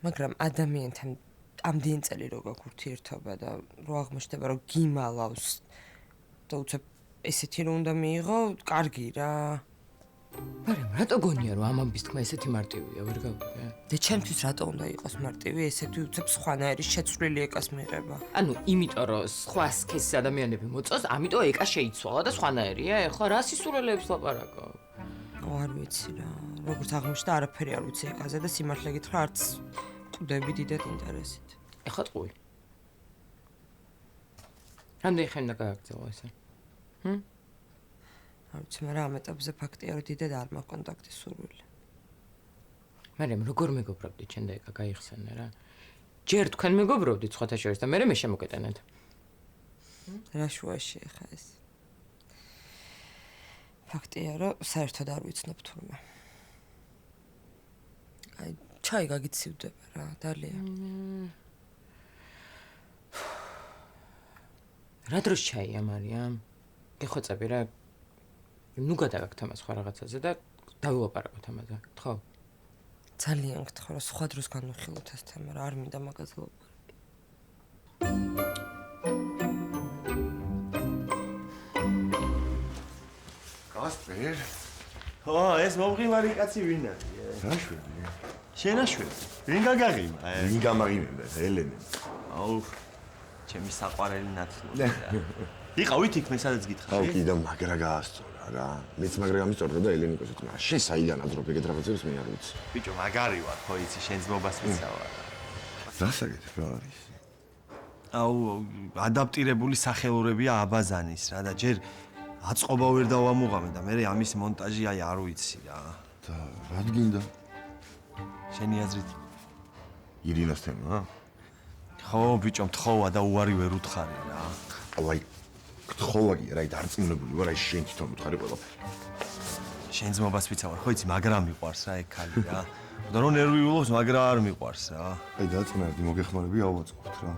მაგრამ ადამიანთან ამდენი წელი რო გაქვს ურთიერთობა და რო აღმოჩნდება რომ გიმალავს და უცებ ესეთი რომ უნდა მიიღო, კარგი რა. მაგრამ რატო გონია რომ ამ ამბის თქმა ესეთი მარტივია, ვერ გავიგე? და ჩემთვის რატო უნდა იყოს მარტივი ესეთი უცებ სხვანაირი შეცვლილი ეკას მიღება? ანუ იმიტომ რომ სხვა სქესის ადამიანები მოწოს, ამიტომ ეკა შეიცვალა და სხვანაირია, ეხლა რა სისურელეებს ლაპარაკო? არ ვიცი რა. როგორც აღმოჩნდა, არაფერი არ ვიცი ეკაზე და სიმართლე გითხრა, არც ყვდები დიდად ინტერესით. ეხლა ტყუი. რამდენი ხანი უნდა გააგრძელო ესე? არ ვიცი, მაგრამ ამ ეტაპზე ფაქტია, რომ დიდად არ მაქვს კონტაქტის სურვილი. მაგრამ როგორ მეგობრობდით შენ და ეკა გაიხსენე რა? ჯერ თქვენ მეგობრობდით სხვათა შორის და მე შემოკეტენეთ. რა შუაში ხა ეს? ფაქტია, რომ საერთოდ არ ვიცნობ თურმე. აი, ჩაი გაგიცივდება რა, დალია. რა დროს ჩაია მარიამ? გეხოცები რა? ნუ გადაგაკ თამას სხვა რაღაცაზე და დავილაპარაკოთ ამაზე, ხო? ძალიან გთხოვ, რომ სხვა დროს განვიხილოთ ეს თემა, რა არ მინდა მაგაზე ლაპარაკი. კასპერ? ეს მომღიმარი კაცი ვინ არის? რა შვები? შენაშვები. ვინ გაგაღიმა? ვინ გამაღიმებდა? ელენე. აუ, ჩემი საყვარელი ნაცნობა. იყავით იქ მე სადაც გითხარი? აუ, კიდე მაგრა გაასწორა რა. მეც მაგრა გამისწორდა და ელენიკოს ეთქმა. შენ საიდან აძრობ ეგეთ რაღაცებს მე არ ვიცი. ბიჭო, მაგარი ვარ, ხო იცი, შენ ძმობას მიცავარ. რა საკეთებ რა არის? აუ, ადაპტირებული სახელურებია აბაზანის რა და ჯერ აწყობა ვერ დავამუღამე და მე ამის მონტაჟი აი არ ვიცი რა. და რა გინდა? შენი აზრით? ირინას თემა? ხო, ბიჭო, მთხოვა და უარი ვერ უთხარი რა. აუ, აი გთხოვა კი რა, დარწმუნებული ვარ, აი შენ თვითონ უთხარი ყველაფერი. შენ ძმობას ვიცავარ, ხო იცი, მაგრამ მიყვარს რა ეგ ხალი რა. და რომ ნერვიულობს, მაგრამ არ მიყვარს რა. აი დაწნარდი, მოგეხმარები ავაწყობთ რა.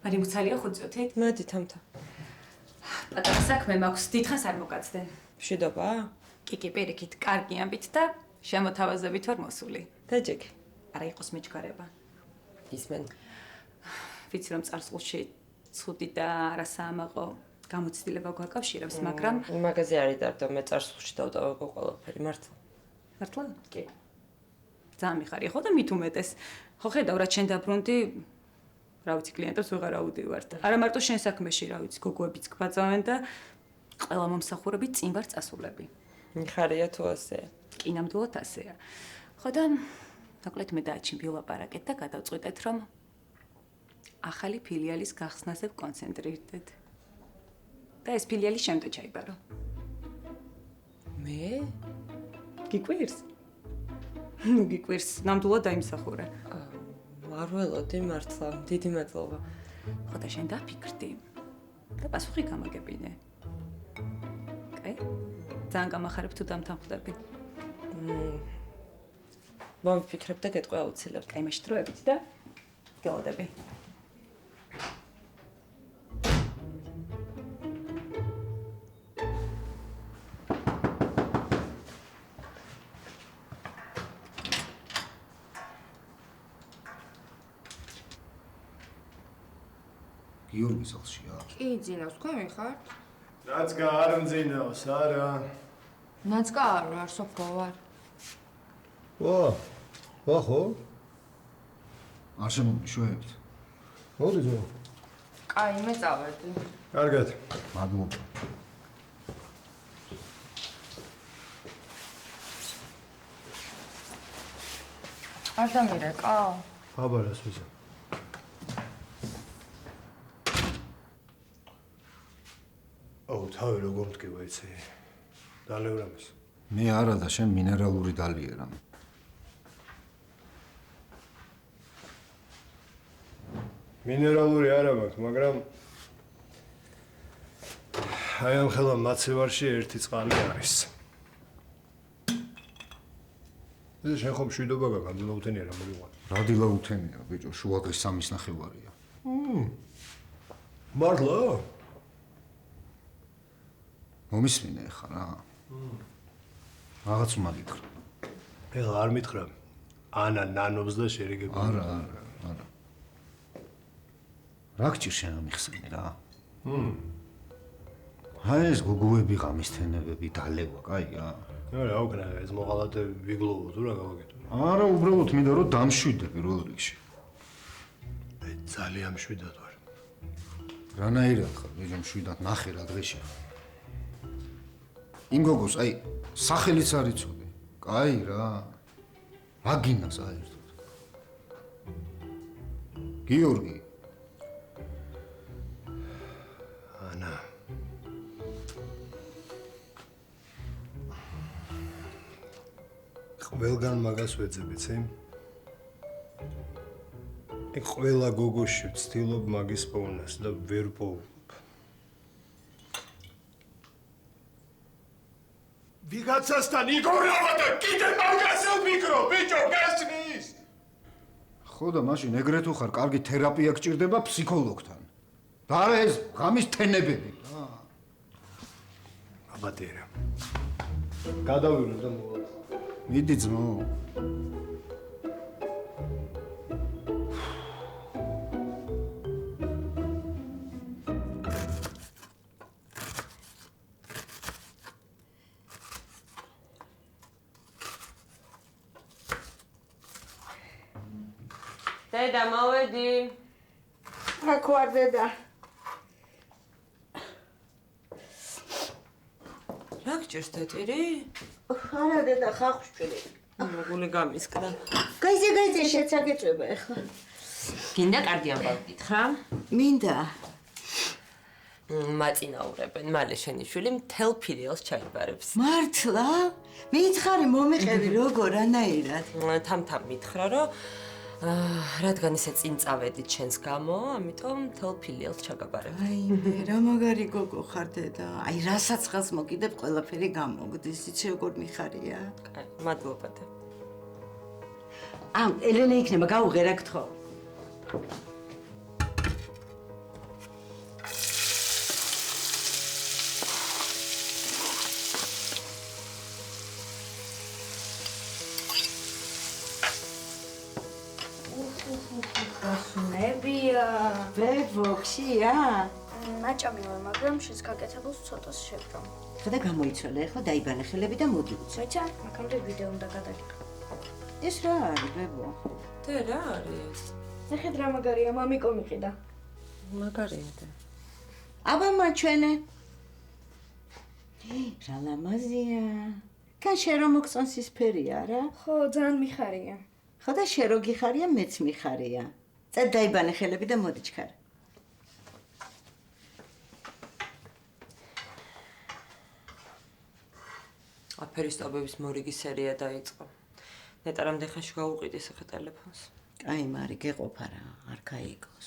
მარი მუცალია ხუწოთით? მოდი თამთა. პატარა საქმე მაქვს, დიდხანს არ მოგაცდენ. მშვიდობა? კი, პირიქით, კარგი ამბით და შემოთავაზებით ვარ მოსული. დაჯექი. არა იყოს მეჩქარება. ისმენ. ვიცი რომ წარსულში ცუდი და არასაამაყო გამოცდილება გვაკავშირებს, მაგრამ მაგაზე არის დარდო, მე წარსულში დავტოვე ყველაფერი, მართლა. მართლა? კი. ძალიან მიხარია ხო და მით უმეტეს. ხო ხედავ რა შენ დაბრუნდი რა ვიცი კლიენტებს ვეღარ აუდივართ. არა მარტო შენ საქმეში რა ვიცი გოგოებიც გვაწავენ და ყველა მომსახურები წინ ვარ წასულები. მიხარია თუ ასეა. კი ნამდვილად ასეა. ხო და მოკლედ მე დააჩინ ვილაპარაკეთ და გადავწყვიტეთ რომ ახალი ფილიალის გახსნაზე ვკონცენტრირდეთ. და ეს ფილიალი შემდეგ ჩაიბარო. მე? გიკვირს? ნუ გიკვირს, ნამდვილად დაიმსახურე. არ ველოდი მართლა, დიდი მადლობა. ხო და შენ დაფიქრდი და პასუხი გამაგებინე. კაი? ძალიან გამახარებ თუ დამთანხმდები. მომიფიქრებ და გეტყვი აუცილებლად. კაი, მაშინ დროებით და გელოდები. გიორგის სახლშია? კი, ძინავს, თქვენ ვიხართ? ნაცკა არ მძინავს, არა. ნაცკა არ ვარ, სოფრო ვარ. ხო? არ შემომიშვებთ. მოდი ძო. კაი, მე წავედი. კარგად. მადლობა. არ დამირეკა? აბარას ვიზა. აუ, თავი როგორ მткиვა იცი? დალევრამის. მე არა და შენ მინერალური დალიერა. მინერალური არა მაქვს, მაგრამ აი ამ ხელა მაცევარში ერთი წყალი არის. ეს შენ ხომ მშვიდობა გაქვს, დილაუთენია რა მოგიყვან. რა დილაუთენია, ბიჭო, შუადღის 3:30 ვარია. მართლა? მომისმინე ხა რა. რაღაც უნდა გითხრა. ეხლა არ მითხრა. ანა ნანობს და შერიგება. არა. რა გჭირ შენ ამიხსენე რა? აი ეს გოგოები ღამის თენებები დალევა, კაია? რა უკნა ეს მოღალატე ვიგლოვო თუ რა გავაკეთო? არა, უბრალოდ მინდა რომ დამშვიდე პირველ რიგში. მე ძალიან მშვიდად ვარ. რანაირად ხარ, ბიჭო, მშვიდად ნახე რა დღეში. იმ გოგოს, აი, სახელიც არ იცოდი. კაი რა. აგინა საერთოდ. გიორგი. ანა. ყველგან მაგას ვეძებიც, ეგ ყველა გოგოში ვცდილობ მაგის პოვნას და ვერ პოულობ. ვიღაცასთან იგორავა და კიდე მაგას ვფიქრო, ბიჭო, გასწნის! ხო და მაშინ ეგრეთ უხარ, კარგი თერაპია გჭირდება ფსიქოლოგთან. და არა ეს ღამის თენებები. აბატერა. გადავირო და მოვა. მიდი ძმო. დედა, მოვედი. აქ ვარ დედა. რა გჭირს თეთრი? არა დედა, ხახვშვილი. მოგული გამისკდა. გაიძე შეცაგეწובה ახლა. გინდა კარგი ამბავი გითხრა? მინდა. მაწინაურებენ, მალე შენი შვილი მთელ ფილიალს ჩაიბარებს. მართლა? მითხარი მომიყევი როგორ ანაირად? თამ მითხრა, რომ რადგან ისე წინ წავედით შენს გამო, ამიტომ მთელ ფილიალს ჩაგაბარებ. აი მე რა მაგარი გოგო ხარ დედა. აი რასაც ხელს მოკიდებ ყველაფერი გამოგდის. იცი როგორ მიხარია? კაი, მადლობა და. ელენე იქნება გაუღერა გთხოვ. ნებია. ვეფოქსია? მაჭამი ვარ, მაგრამ შენს გაკეთებულს ცოტას შევდო. ხოდა გამოიცვალე, ხო დაიბანე ხელები და მოდი. მოიცა, მაგამდე ვიდეო უნდა გადაგიყო. ეს რა არის, ბებო? და რა არის? ნახეთ რა მაგარია, მამიკო მიყიდა. მაგარია და. აბა მაჩვენე. რა ლამაზია. კან შენ რომ მოგწონს ის ფერია რა? ხო, ძალიან მიხარია. ხო და შენ რო გიხარია, მეც მიხარია. წად დაიბანე ხელები და მოდი ჩქარ. აფერისტობების მორიგი სერია დაიწყო. ნეტარამ დეხაში გაუყიდი სახე ტელეფონს. აი, მარი, გეყოფა რა, არ გაიგოს.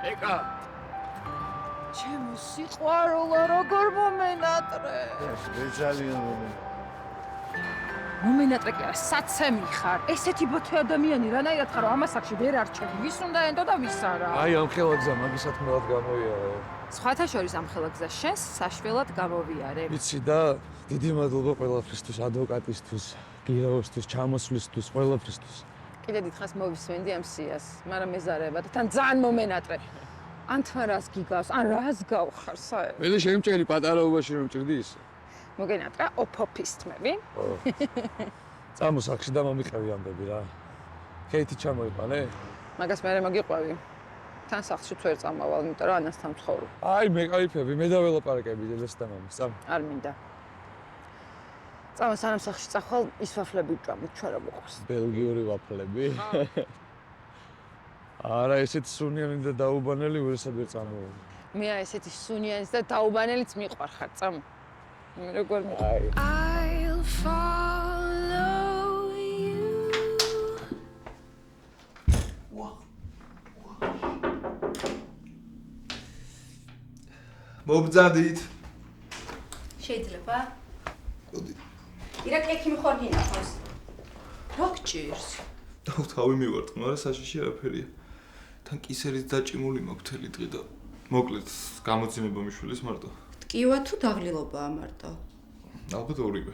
ეკა ჩემო სიყვარულო როგორ მომენატრე. სპეციალიან მომენატრე კი არა, საცემი ხარ. ესეთი ბოთე ადამიანი რანაირად ხარ, ამას აქში ვერ არჩევი. ვის უნდა ენდო და ვის არა. აი ამ ხელაგზა მაგისათმელად გამოიარე. სხვათა შორის ამ ხელაგზა შენს საშველად გამოვიარე. ვიცი და დიდი მადლობა ყველაფრისთვის, ადვოკატისთვის, გირაოსთვის, ჩამოსვლისთვის, ყველაფრისთვის. კიდე დიდხანს მოვისმენდი ამ სიას, მაგრამ მეზარება და თან ძალიან მომენატრე. ან თან რას გიგავს, ან რას გავხარ საერთოდ. მე შემჭერი პატარაობაში რომ ჭირდი ის. მოგენატრა ოფოფის თმები. წამო სახში და მომიყევი ამბები რა. ქეითი ჩამოიყვანე? მაგას მე მოგიყვევი. თან სახლში თუ ვერ წამავალ, იმიტომ რომ ანასთან ვცხოვრობ. აი მე кайფები, მე დაველაპარაკები დედას და მამას. წამ. არ მინდა. წამო სანამ სახლში წახვალ, ის ვაფლები ვჭამოთ, ჩვენ რა მოყავს. ბელგიური ვაფლები? არა, ესეთ სუნიანი და დაუბანელი ვერსად ვერ წამოვედი. მე ესეთი სუნიანის და დაუბანელიც მიყვარხარ, წამო. მე როგორ აი. I'll follow you. მობძანდით. შეიძლება? მოდი. ირაკ ექიმი ხარ გინახავს. რა გჭირს? თავი მივარტყ, მაგრამ საშიში არაფერია. თან კისერით დაჭიმული მაქვს მთელი დღე და მოკლედ გამოძინება მიშვილის მარტო. ტკივა თუ დაღლილობაა მარტო? ალბათ ორივე.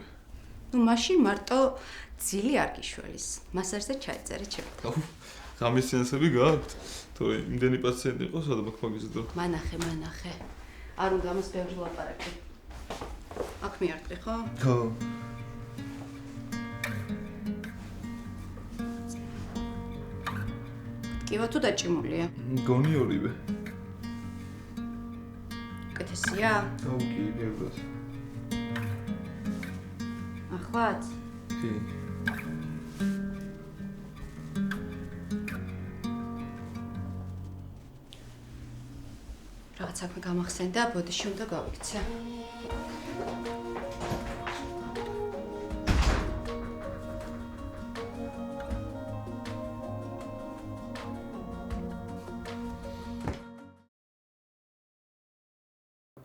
ნუ მაშინ მარტო ძილი არ გიშველის. მასაჟზე ჩაიწერე ჩემ. ღამის სეანსები გაქვთ? თორე იმდენი პაციენტი იყო, სადაც მაქვს მაგის დრო. მანახე. არ უნდა ამას ბევრი ლაპარაკი. აქ მიარტყი ხო? ხო. ტკივა თუ დაჭიმულია? მგონი ორივე. კეთესია? კი, გეუბნებს. ახლაც? კი. რაღაც საქმე გამახსენდა, ბოდიში უნდა გავიქცე.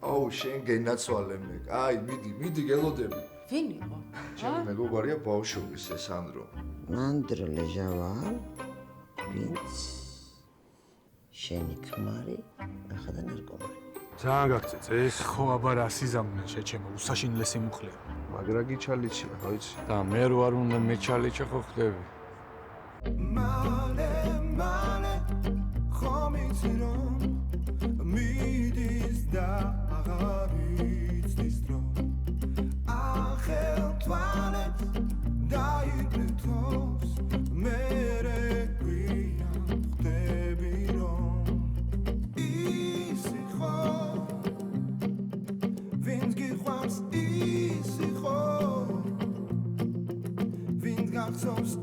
აუ, შენ გენაცვალე მე. აი, მიდი, გელოდები. ვინ იყო? ჩემი მეგობარია ბავშვობის ეს სანდრო. ანდრო ლეჟავალ. ვინც? შენი ქმარი, ახლა და ნარკომანი. ძალიან გაგწეც, ეს ხო აბა რა სიზამნე შეჩემო, უსაშინლესი მუხლია. მაგრა გიჩალიჩია, რა ვიცი. და მე რო არ უნდა მეჩალიჩა ხო ხდები. მალე ხომიცი რომ მიდის და აღარ იცის დრო ახელ თვალებს დაიგნეთობს მერე გვიან ხდები რომ ისი ხო ვინც გიყვარს ისი ხო ვინც გახსოვს